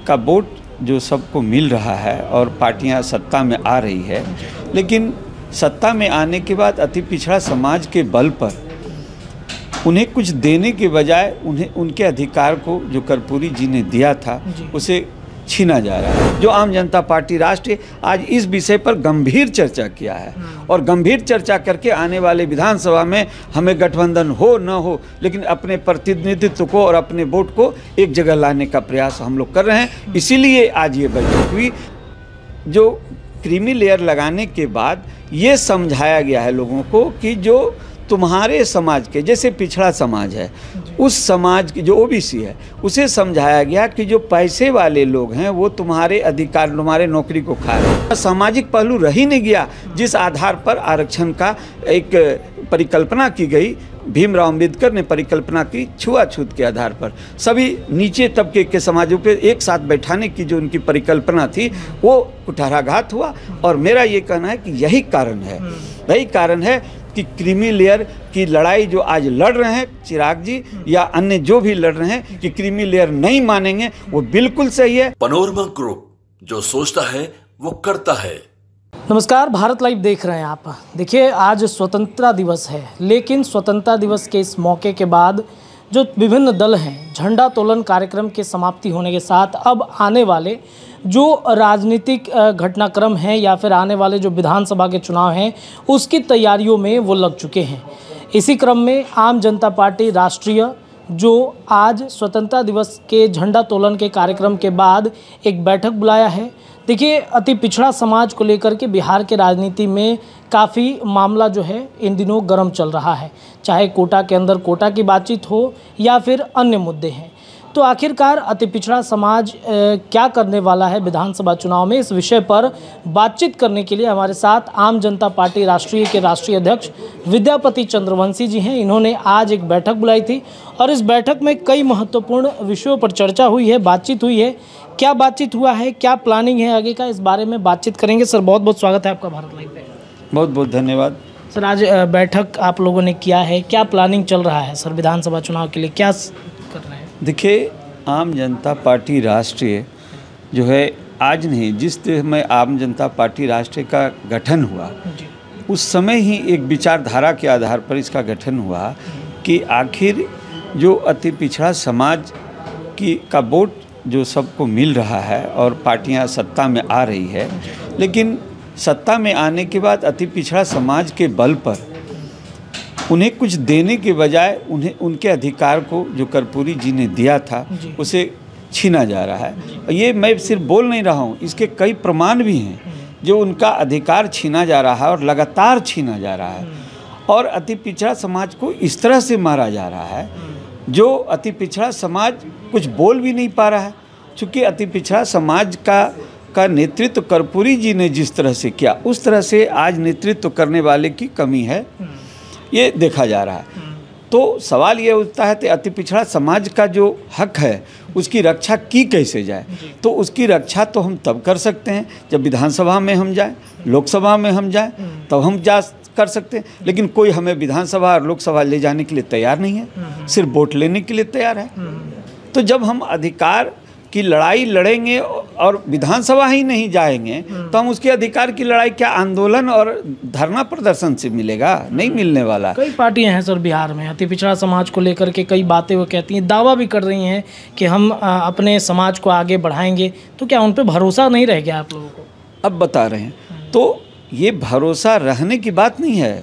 का वोट जो सबको मिल रहा है और पार्टियां सत्ता में आ रही है, लेकिन सत्ता में आने के बाद अति पिछड़ा समाज के बल पर उन्हें कुछ देने के बजाय उन्हें उनके अधिकार को जो कर्पूरी जी ने दिया था उसे छीना जा रहा है। जो आम जनता पार्टी राष्ट्रीय आज इस विषय पर गंभीर चर्चा किया है और गंभीर चर्चा करके आने वाले विधानसभा में हमें गठबंधन हो न हो, लेकिन अपने प्रतिनिधित्व को और अपने वोट को एक जगह लाने का प्रयास हम लोग कर रहे हैं। इसीलिए आज ये बैठक हुई। जो क्रीमी लेयर लगाने के बाद ये समझाया गया है लोगों को कि जो तुम्हारे समाज के जैसे पिछड़ा समाज है, उस समाज की जो ओबीसी है उसे समझाया गया कि जो पैसे वाले लोग हैं वो तुम्हारे अधिकार, तुम्हारे नौकरी को खा रहे हैं। सामाजिक पहलू रह ही नहीं गया जिस आधार पर आरक्षण का एक परिकल्पना की गई। भीमराव अम्बेडकर ने परिकल्पना की छुआछूत के आधार पर सभी नीचे तबके के समाजों पे एक साथ बैठाने की जो उनकी परिकल्पना थी वो कुठाराघात हुआ। और मेरा ये कहना है कि यही कारण है कि क्रीमी लेयर की लड़ाई जो आज लड़ रहे हैं चिराग जी या अन्य जो भी लड़ रहे हैं कि क्रीमी लेयर नहीं मानेंगे, वो बिल्कुल सही है। पैनोरमा ग्रुप, जो सोचता है वो करता है। नमस्कार, भारत लाइव देख रहे हैं आप। देखिए, आज स्वतंत्रता दिवस है, लेकिन स्वतंत्रता दिवस के इस मौके के बाद जो विभिन्न दल हैं, झंडा तोलन कार्यक्रम के समाप्ति होने के साथ अब आने वाले जो राजनीतिक घटनाक्रम हैं या फिर आने वाले जो विधानसभा के चुनाव हैं उसकी तैयारियों में वो लग चुके हैं। इसी क्रम में आम जनता पार्टी राष्ट्रीय जो आज स्वतंत्रता दिवस के झंडा तोलन के कार्यक्रम के बाद एक बैठक बुलाया है। देखिए, अति पिछड़ा समाज को लेकर के बिहार के राजनीति में काफ़ी मामला जो है इन दिनों गर्म चल रहा है, चाहे कोटा के अंदर कोटा की बातचीत हो या फिर अन्य मुद्दे हैं। तो आखिरकार अति पिछड़ा समाज क्या करने वाला है विधानसभा चुनाव में, इस विषय पर बातचीत करने के लिए हमारे साथ आम जनता पार्टी राष्ट्रीय के राष्ट्रीय अध्यक्ष विद्यापति चंद्रवंशी जी हैं। इन्होंने आज एक बैठक बुलाई थी और इस बैठक में कई महत्वपूर्ण विषयों पर चर्चा हुई है, बातचीत हुई है। क्या बातचीत हुआ है, क्या प्लानिंग है आगे का, इस बारे में बातचीत करेंगे। सर, बहुत बहुत स्वागत है आपका भारत लाइव पे। बहुत बहुत धन्यवाद सर। आज बैठक आप लोगों ने किया है, क्या प्लानिंग चल रहा है सर विधानसभा चुनाव के लिए, क्या कर रहे हैं? देखिए, आम जनता पार्टी राष्ट्रीय जो है आज नहीं, जिस समय आम जनता पार्टी राष्ट्रीय का गठन हुआ उस समय ही एक विचारधारा के आधार पर इसका गठन हुआ कि आखिर जो अति पिछड़ा समाज का वोट जो सबको मिल रहा है और पार्टियां सत्ता में आ रही है, लेकिन सत्ता में आने के बाद अति पिछड़ा समाज के बल पर उन्हें कुछ देने के बजाय उन्हें उनके अधिकार को जो कर्पूरी जी ने दिया था उसे छीना जा रहा है। ये मैं सिर्फ बोल नहीं रहा हूँ, इसके कई प्रमाण भी हैं जो उनका अधिकार छीना जा रहा है और लगातार छीना जा रहा है। और अति पिछड़ा समाज को इस तरह से मारा जा रहा है जो अति पिछड़ा समाज कुछ बोल भी नहीं पा रहा है, चूँकि अति पिछड़ा समाज का नेतृत्व कर्पूरी जी ने जिस तरह से किया उस तरह से आज नेतृत्व करने वाले की कमी है, ये देखा जा रहा है। तो सवाल ये उठता है कि अति पिछड़ा समाज का जो हक है उसकी रक्षा की कैसे जाए। तो उसकी रक्षा तो हम तब कर सकते हैं जब विधानसभा में हम जाएं, लोकसभा में हम जाएं, तब हम जा कर सकते हैं। लेकिन कोई हमें विधानसभा और लोकसभा ले जाने के लिए तैयार नहीं है, सिर्फ वोट लेने के लिए तैयार है। तो जब हम अधिकार की लड़ाई लड़ेंगे और विधानसभा ही नहीं जाएंगे तो हम उसके अधिकार की लड़ाई क्या आंदोलन और धरना प्रदर्शन से मिलेगा? नहीं मिलने वाला। कई पार्टियां हैं सर बिहार में अति पिछड़ा समाज को लेकर के कई बातें वो कहती हैं, दावा भी कर रही हैं कि हम अपने समाज को आगे बढ़ाएंगे। तो क्या उन पर भरोसा नहीं रह गया आप लोगों को? अब बता रहे हैं। तो ये भरोसा रहने की बात नहीं है,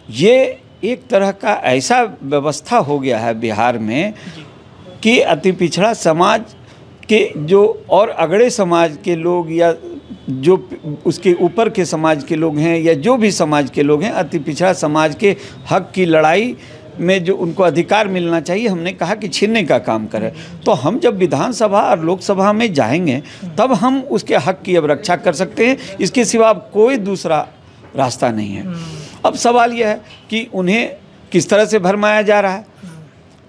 ये एक तरह का ऐसा व्यवस्था हो गया है बिहार में कि अति पिछड़ा समाज के जो और अगड़े समाज के लोग या जो उसके ऊपर के समाज के लोग हैं या जो भी समाज के लोग हैं, अति पिछड़ा समाज के हक की लड़ाई में जो उनको अधिकार मिलना चाहिए, हमने कहा कि छीनने का काम करें। तो हम जब विधानसभा और लोकसभा में जाएंगे तब हम उसके हक की अब रक्षा कर सकते हैं, इसके सिवा कोई दूसरा रास्ता नहीं है। अब सवाल यह है कि उन्हें किस तरह से भरमाया जा रहा है।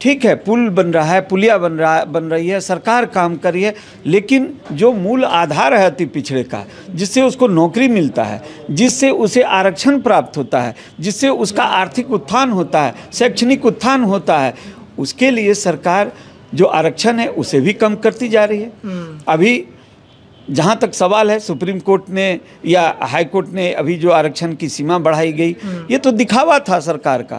ठीक है, पुल बन रहा है, पुलिया बन रही है, सरकार काम कर रही है, लेकिन जो मूल आधार है अति पिछड़े का, जिससे उसको नौकरी मिलता है, जिससे उसे आरक्षण प्राप्त होता है, जिससे उसका आर्थिक उत्थान होता है, शैक्षणिक उत्थान होता है, उसके लिए सरकार जो आरक्षण है उसे भी कम करती जा रही है। अभी जहाँ तक सवाल है, सुप्रीम कोर्ट ने या हाई कोर्ट ने अभी जो आरक्षण की सीमा बढ़ाई गई, ये तो दिखावा था सरकार का।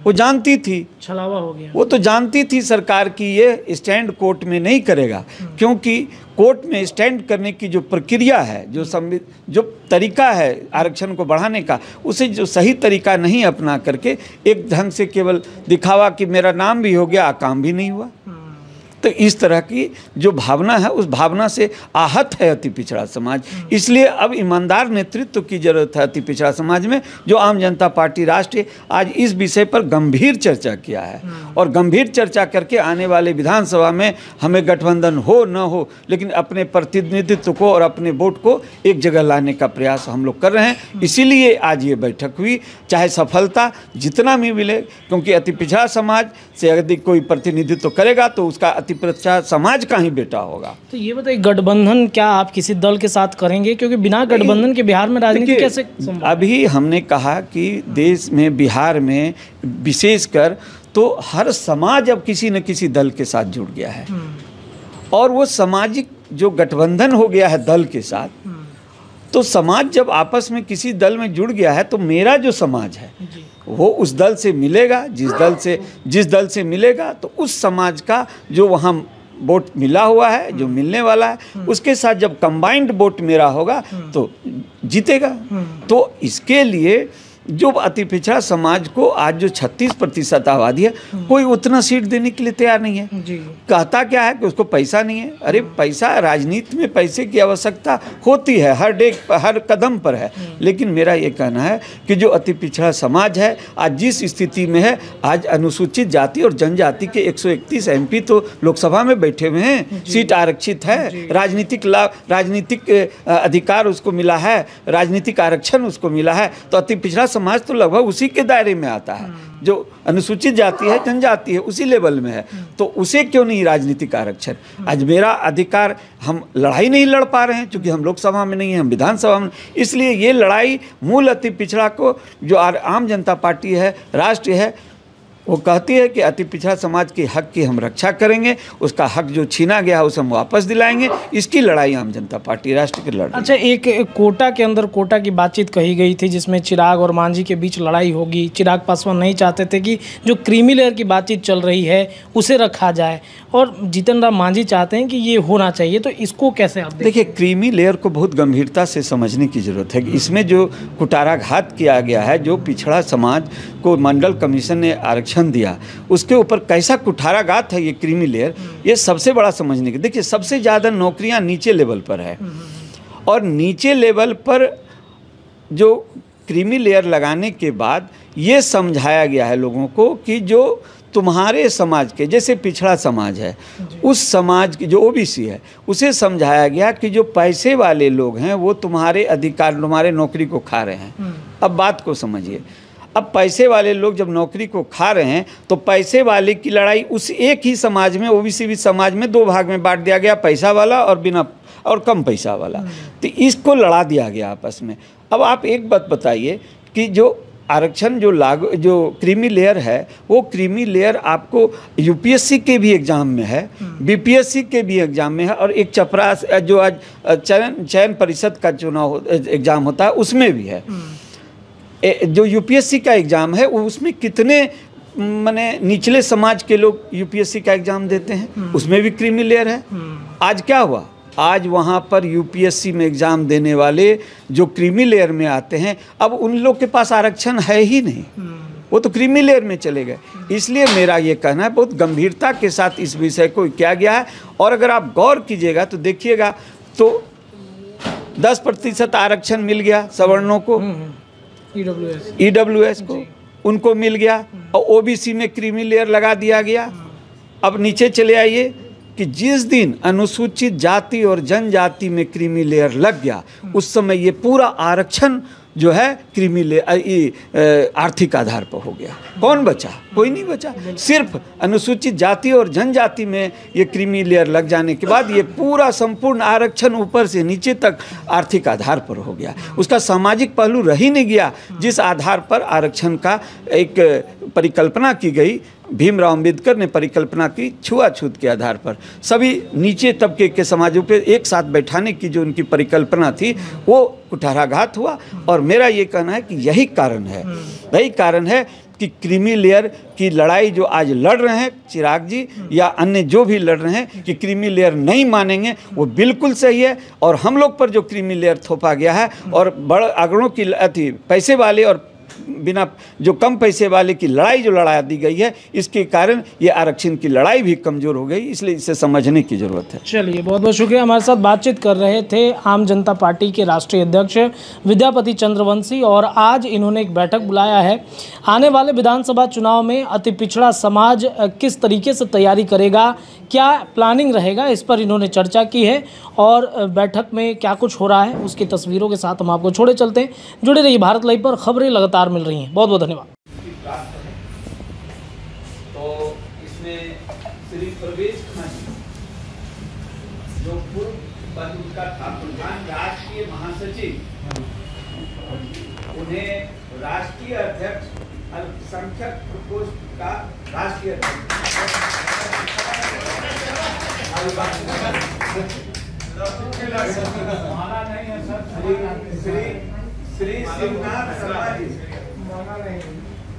वो जानती थी, छलावा हो गया। वो तो जानती थी सरकार की ये स्टैंड कोर्ट में नहीं करेगा, क्योंकि कोर्ट में स्टैंड करने की जो प्रक्रिया है, जो तरीका है आरक्षण को बढ़ाने का, उसे जो सही तरीका नहीं अपना करके एक ढंग से केवल दिखावा कि मेरा नाम भी हो गया, काम भी नहीं हुआ। तो इस तरह की जो भावना है, उस भावना से आहत है अति पिछड़ा समाज। इसलिए अब ईमानदार नेतृत्व की जरूरत है अति पिछड़ा समाज में, जो आम जनता पार्टी राष्ट्रीय आज इस विषय पर गंभीर चर्चा किया है और गंभीर चर्चा करके आने वाले विधानसभा में हमें गठबंधन हो न हो, लेकिन अपने प्रतिनिधित्व को और अपने वोट को एक जगह लाने का प्रयास हम लोग कर रहे हैं। इसीलिए आज ये बैठक हुई, चाहे सफलता जितना भी मिले, क्योंकि अति पिछड़ा समाज से यदि कोई प्रतिनिधित्व करेगा तो उसका अति पिछड़ा समाज का ही बेटा होगा। तो ये बताइए, गठबंधन क्या आप किसी दल के साथ करेंगे? क्योंकि बिना गठबंधन के बिहार में राजनीति कैसे संभव? अभी हमने कहा कि देश में, बिहार में विशेषकर तो हर समाज अब किसी न किसी दल के साथ जुड़ गया है, और वो सामाजिक जो गठबंधन हो गया है दल के साथ, तो समाज जब आपस में किसी दल में जुड़ गया है तो मेरा जो समाज है वो उस दल से मिलेगा, जिस दल से मिलेगा तो उस समाज का जो वहाँ वोट मिला हुआ है, जो मिलने वाला है, उसके साथ जब कंबाइंड वोट मेरा होगा तो जीतेगा। तो इसके लिए जो अति पिछड़ा समाज को आज जो 36% आबादी है, कोई उतना सीट देने के लिए तैयार नहीं है। कहता क्या है कि उसको पैसा नहीं है। अरे पैसा, राजनीति में पैसे की आवश्यकता होती है, हर कदम पर है, लेकिन मेरा ये कहना है कि जो अति पिछड़ा समाज है आज जिस स्थिति में है, आज अनुसूचित जाति और जनजाति के 131 MP तो लोकसभा में बैठे हुए हैं, सीट आरक्षित है, राजनीतिक लाभ, राजनीतिक अधिकार उसको मिला है, राजनीतिक आरक्षण उसको मिला है। तो अति पिछड़ा समाज तो लगभग उसी के दायरे में आता है, जो अनुसूचित जाति है, जनजाति है, उसी लेवल में है। तो उसे क्यों नहीं राजनीतिक आरक्षण? आज मेरा अधिकार, हम लड़ाई नहीं लड़ पा रहे हैं क्योंकि हम लोकसभा में नहीं हैं, हम विधानसभा में। इसलिए ये लड़ाई मूल अति पिछड़ा को, जो आम जनता पार्टी है, राष्ट्रीय है, वो कहती है कि अति पिछड़ा समाज के हक की हम रक्षा करेंगे, उसका हक जो छीना गया है उसे हम वापस दिलाएंगे। इसकी लड़ाई आम जनता पार्टी राष्ट्र की लड़ाई। अच्छा, एक कोटा के अंदर कोटा की बातचीत कही गई थी जिसमें चिराग और मांझी के बीच लड़ाई होगी। चिराग पासवान नहीं चाहते थे कि जो क्रीमी लेयर की बातचीत चल रही है उसे रखा जाए, और जीतन राम मांझी चाहते हैं कि ये होना चाहिए। तो इसको कैसे आप देखिए, क्रीमी लेयर को बहुत गंभीरता से समझने की जरूरत है। इसमें जो कुटाराघात किया गया है, जो पिछड़ा समाज को मंडल कमीशन ने आरक्षण दिया, उसके ऊपर कैसा कुठाराघात है ये क्रीमी लेयर, ये सबसे बड़ा समझने की। देखिए, सबसे ज़्यादा नौकरियां नीचे लेवल पर है, और नीचे लेवल पर जो क्रीमी लेयर लगाने के बाद ये समझाया गया है लोगों को कि जो तुम्हारे समाज के, जैसे पिछड़ा समाज है, उस समाज की जो ओबीसी है, उसे समझाया गया कि जो पैसे वाले लोग हैं वो तुम्हारे अधिकार, तुम्हारे नौकरी को खा रहे हैं। अब बात को समझिए, अब पैसे वाले लोग जब नौकरी को खा रहे हैं तो पैसे वाले की लड़ाई उस एक ही समाज में, ओबीसी भी समाज में 2 भाग में बांट दिया गया, पैसा वाला और बिना और कम पैसा वाला। तो इसको लड़ा दिया गया आपस में। अब आप एक बात बताइए कि जो आरक्षण जो क्रीमी लेयर है, वो क्रीमी लेयर आपको यूपीएससी के भी एग्ज़ाम में है, बीपीएससी के भी एग्ज़ाम में है, और एक चपरास जो आज चयन परिषद का चुनाव एग्ज़ाम होता है उसमें भी है। जो यूपीएससी का एग्ज़ाम है वो उसमें कितने माने निचले समाज के लोग यूपीएससी का एग्ज़ाम देते हैं, उसमें भी क्रीमी लेयर है। आज क्या हुआ, आज वहाँ पर यूपीएससी में एग्ज़ाम देने वाले जो क्रीमी लेयर में आते हैं, अब उन लोग के पास आरक्षण है ही नहीं, वो तो क्रीमी लेयर में चले गए। इसलिए मेरा ये कहना है, बहुत गंभीरता के साथ इस विषय को किया गया है। और अगर आप गौर कीजिएगा तो देखिएगा तो 10% आरक्षण मिल गया सवर्णों को, ईडब्ल्यूएस को उनको मिल गया, और ओबीसी में क्रीमी लेयर लगा दिया गया। अब नीचे चले आइए कि जिस दिन अनुसूचित जाति और जनजाति में क्रीमी लेयर लग गया, उस समय ये पूरा आरक्षण जो है क्रीमी लेयर आर्थिक आधार पर हो गया। कौन बचा? कोई नहीं बचा। सिर्फ अनुसूचित जाति और जनजाति में ये क्रीमी लेयर लग जाने के बाद ये पूरा संपूर्ण आरक्षण ऊपर से नीचे तक आर्थिक आधार पर हो गया। उसका सामाजिक पहलू रह ही नहीं गया, जिस आधार पर आरक्षण का एक परिकल्पना की गई भीमराव अंबेडकर ने परिकल्पना की छुआछूत के आधार पर सभी नीचे तबके के समाजों पे एक साथ बैठाने की जो उनकी परिकल्पना थी वो कुठाराघात हुआ। और मेरा ये कहना है कि यही कारण है कि क्रीमी लेयर की लड़ाई जो आज लड़ रहे हैं चिराग जी या अन्य जो भी लड़ रहे हैं कि क्रीमी लेयर नहीं मानेंगे, वो बिल्कुल सही है। और हम लोग पर जो क्रीमी लेयर थोपा गया है और बड़े आंकड़ों की पैसे वाले और बिना जो कम पैसे वाले की लड़ाई जो लड़ा दी गई है, इसके कारण ये आरक्षण की लड़ाई भी कमज़ोर हो गई, इसलिए इसे समझने की ज़रूरत है। चलिए, बहुत बहुत शुक्रिया। हमारे साथ बातचीत कर रहे थे आम जनता पार्टी के राष्ट्रीय अध्यक्ष विद्यापति चंद्रवंशी। और आज इन्होंने एक बैठक बुलाया है। आने वाले विधानसभा चुनाव में अति पिछड़ा समाज किस तरीके से तैयारी करेगा, क्या प्लानिंग रहेगा, इस पर इन्होंने चर्चा की है। और बैठक में क्या कुछ हो रहा है उसकी तस्वीरों के साथ हम आपको छोड़े चलते हैं। जुड़े रहिए भारत लाइव पर, खबरें लगातार मिल रही हैं। बहुत बहुत धन्यवाद। तो इसमें श्री प्रवेश जो पूर्व का था प्रधान राष्ट्रीय महासचिव, उन्हें राष्ट्रीय अध्यक्ष अल्पसंख्यक प्रकोष्ठ का राष्ट्रीय श्री शिवनाथ शर्मा जी,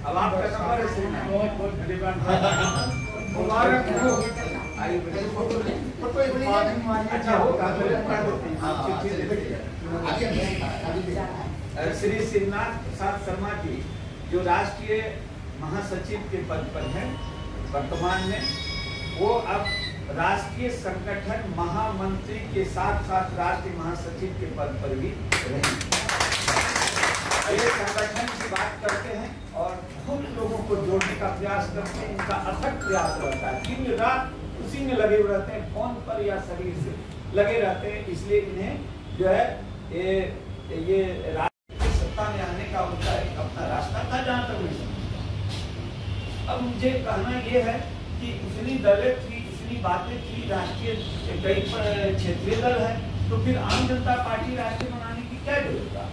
अब आपका नंबर श्री शिवनाथ प्रसाद शर्मा जी जो राष्ट्रीय महासचिव के पद पर हैं वर्तमान में, वो अब राष्ट्रीय संगठन महामंत्री के साथ साथ राष्ट्रीय महासचिव के पद पर भी रहेंगे। ये संगठन की बात करते हैं और बहुत लोगों को जोड़ने का प्रयास करते हैं। इनका अथक प्रयास रहता है, दिन रात उसी में लगे हुए रहते हैं, फोन पर या शरीर से लगे रहते हैं। इसलिए इन्हें जो है ये राष्ट्रीय सत्ता में आने का उनका एक अपना रास्ता था, जहाँ तक मुझे। अब मुझे कहना ये है कि इतनी दलें थी, इतनी बातें थी, राष्ट्रीय कई क्षेत्रीय दल है, तो फिर आम जनता पार्टी राष्ट्रीय बनाने की क्या जरूरत है?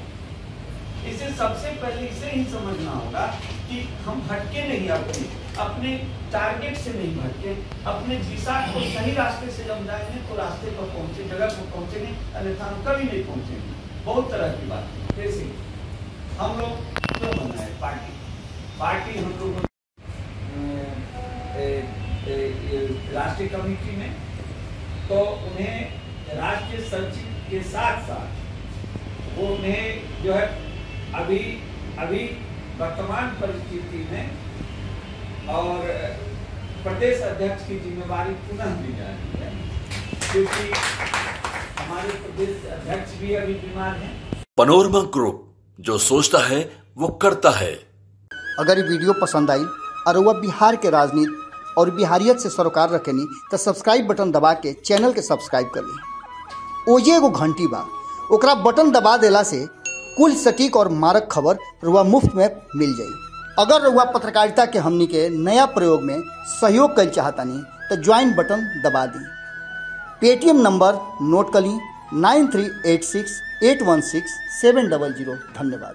इसे सबसे पहले इसे ही समझना होगा कि हम भटके नहीं, अपने टारगेट से नहीं भटके, अपने दिशा को सही रास्ते से जब जाएंगे तो रास्ते पर पहुंचे, जगह पर पहुंचेंगे, अन्यथा हम कभी नहीं पहुंचेंगे। बहुत तरह की बात है। जैसे हम लोग क्यों बना है पार्टी हम लोग राष्ट्रीय कमेटी में, तो उन्हें राष्ट्रीय सचिव के साथ साथ वो उन्हें जो है अभी वर्तमान परिस्थिति में और प्रदेश अध्यक्ष की जिम्मेवारी पुनः दी जा रही है, क्योंकि हमारे प्रदेश अध्यक्ष भी अभी बीमार हैं। पनोरमा ग्रुप, जो सोचता है वो करता है। अगर ये वीडियो पसंद आई और वह बिहार के राजनीति और बिहारियत से सरोकार रखेनी तो सब्सक्राइब बटन दबा के चैनल के सब्सक्राइब कर ली। ओजे एगो घंटी बा, ओकरा बटन दबा देला से कुल सटीक और मारक खबर रुआ मुफ्त में मिल जाई। अगर रुआ पत्रकारिता के हमनी के नया प्रयोग में सहयोग कर चाहतानी तो ज्वाइन बटन दबा दी। पेटीएम नंबर नोट कर ली 9386816700। धन्यवाद।